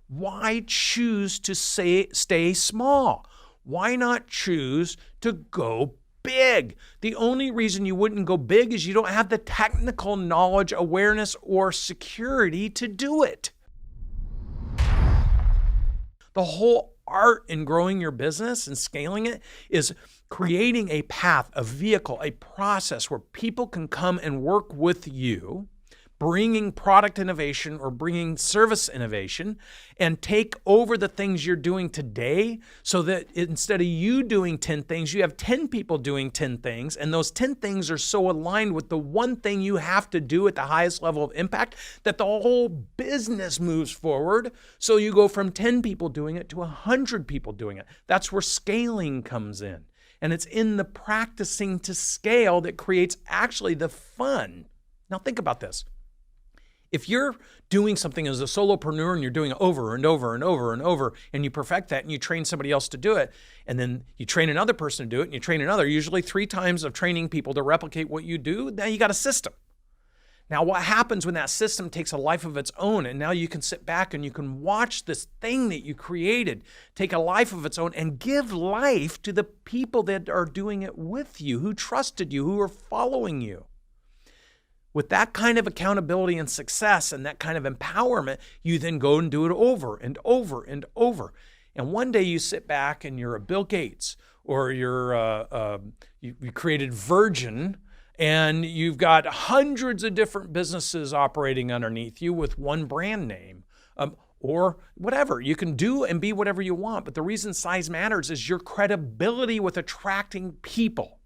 Why choose to stay small? Why not choose to go big? The only reason you wouldn't go big is you don't have the technical knowledge, awareness, or security to do it. The whole art in growing your business and scaling it is creating a path, a vehicle, a process where people can come and work with you, bringing product innovation or bringing service innovation, and take over the things you're doing today so that instead of you doing 10 things, you have 10 people doing 10 things, and those 10 things are so aligned with the one thing you have to do at the highest level of impact that the whole business moves forward. So you go from 10 people doing it to 100 people doing it. That's where scaling comes in. And it's in the practicing to scale that creates actually the fun. Now think about this. If you're doing something as a solopreneur and you're doing it over and over and over and over, and you perfect that and you train somebody else to do it, and then you train another person to do it and you train another, usually 3 times of training people to replicate what you do, now you got a system. Now what happens when that system takes a life of its own and now you can sit back and you can watch this thing that you created take a life of its own and give life to the people that are doing it with you, who trusted you, who are following you. With that kind of accountability and success and that kind of empowerment, you then go and do it over and over and over. And one day you sit back and you're a Bill Gates, or you created Virgin, and you've got hundreds of different businesses operating underneath you with one brand name, or whatever. You can do and be whatever you want. But the reason size matters is your credibility with attracting people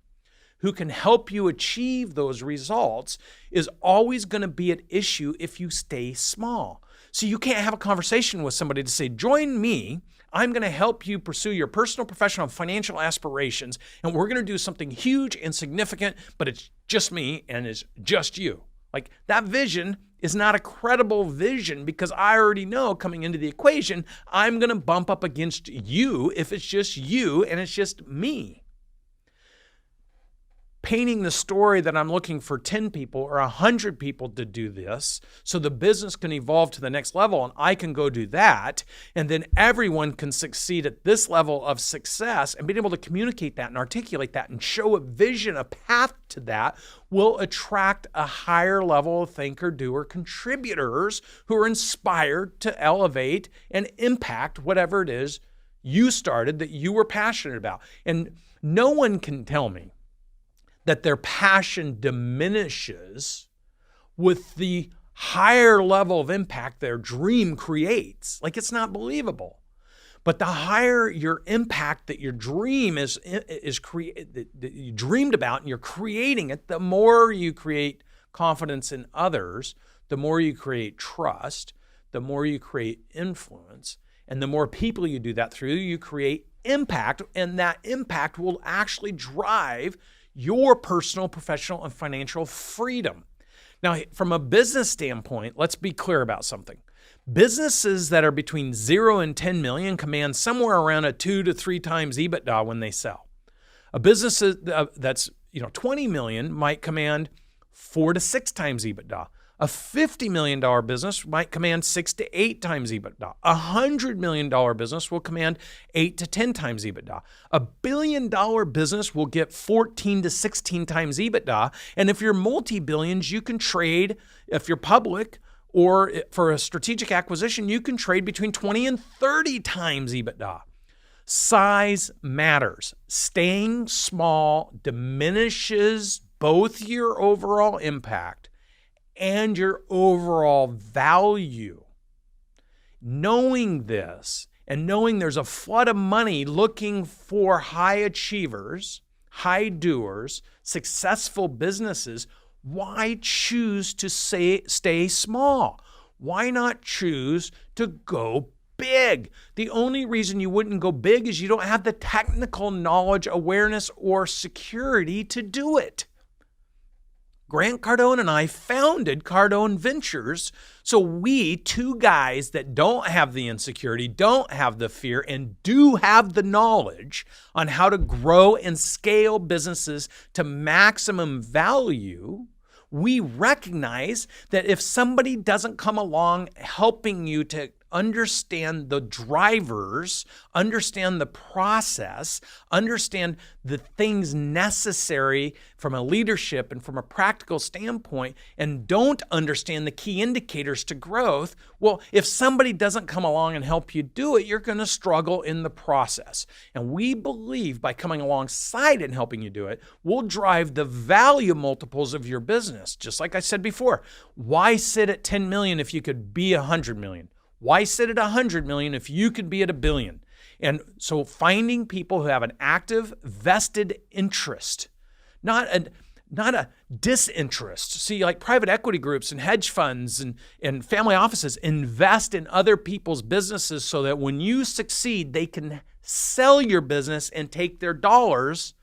who can help you achieve those results is always going to be at issue if you stay small. So you can't have a conversation with somebody to say, join me, I'm going to help you pursue your personal, professional, and financial aspirations, and we're going to do something huge and significant, but it's just me and it's just you. Like, that vision is not a credible vision, because I already know coming into the equation, I'm going to bump up against you if it's just you and it's just me. Painting the story that I'm looking for 10 people or 100 people to do this so the business can evolve to the next level and I can go do that, and then everyone can succeed at this level of success, and being able to communicate that and articulate that and show a vision, a path to that, will attract a higher level of thinker, doer, contributors who are inspired to elevate and impact whatever it is you started that you were passionate about. And no one can tell me that their passion diminishes with the higher level of impact their dream creates. Like, it's not believable. But the higher your impact that your dream that you dreamed about and you're creating it, the more you create confidence in others, the more you create trust, the more you create influence, and the more people you do that through, you create impact, and that impact will actually drive your personal, professional, and financial freedom. Now, from a business standpoint, let's be clear about something. Businesses that are between 0 and 10 million command somewhere around a 2 to 3 times EBITDA when they sell. A business that's 20 million might command 4 to 6 times EBITDA. A $50 million business might command 6 to 8 times EBITDA. A $100 million business will command 8 to 10 times EBITDA. A $1 billion business will get 14 to 16 times EBITDA. And if you're multi-billions, you can trade, if you're public or for a strategic acquisition, you can trade between 20 and 30 times EBITDA. Size matters. Staying small diminishes both your overall impact and your overall value. Knowing this, and knowing there's a flood of money looking for high achievers, high doers, successful businesses, why choose to stay small? Why not choose to go big? The only reason you wouldn't go big is you don't have the technical knowledge, awareness, or security to do it. Grant Cardone and I founded Cardone Ventures, so we, 2 guys that don't have the insecurity, don't have the fear, and do have the knowledge on how to grow and scale businesses to maximum value, we recognize that if somebody doesn't come along helping you to understand the drivers, understand the process, understand the things necessary from a leadership and from a practical standpoint, and don't understand the key indicators to growth, well, if somebody doesn't come along and help you do it, you're going to struggle in the process. And we believe by coming alongside and helping you do it, we'll drive the value multiples of your business. Just like I said before, why sit at 10 million if you could be 100 million? Why sit at 100 million if you could be at 1 billion? And so finding people who have an active, vested interest, not a disinterest. See, like private equity groups and hedge funds and family offices invest in other people's businesses so that when you succeed, they can sell your business and take their dollars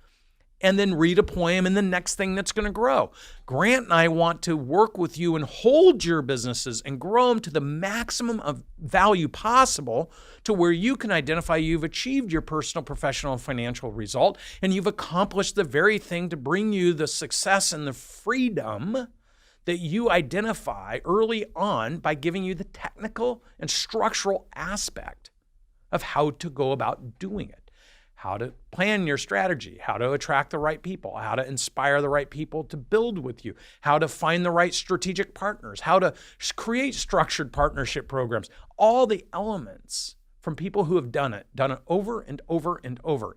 and then redeploy them in the next thing that's going to grow. Grant and I want to work with you and hold your businesses and grow them to the maximum of value possible to where you can identify you've achieved your personal, professional, and financial result, and you've accomplished the very thing to bring you the success and the freedom that you identify early on by giving you the technical and structural aspect of how to go about doing it. How to plan your strategy, how to attract the right people, how to inspire the right people to build with you, how to find the right strategic partners, how to create structured partnership programs, all the elements from people who have done it over and over and over.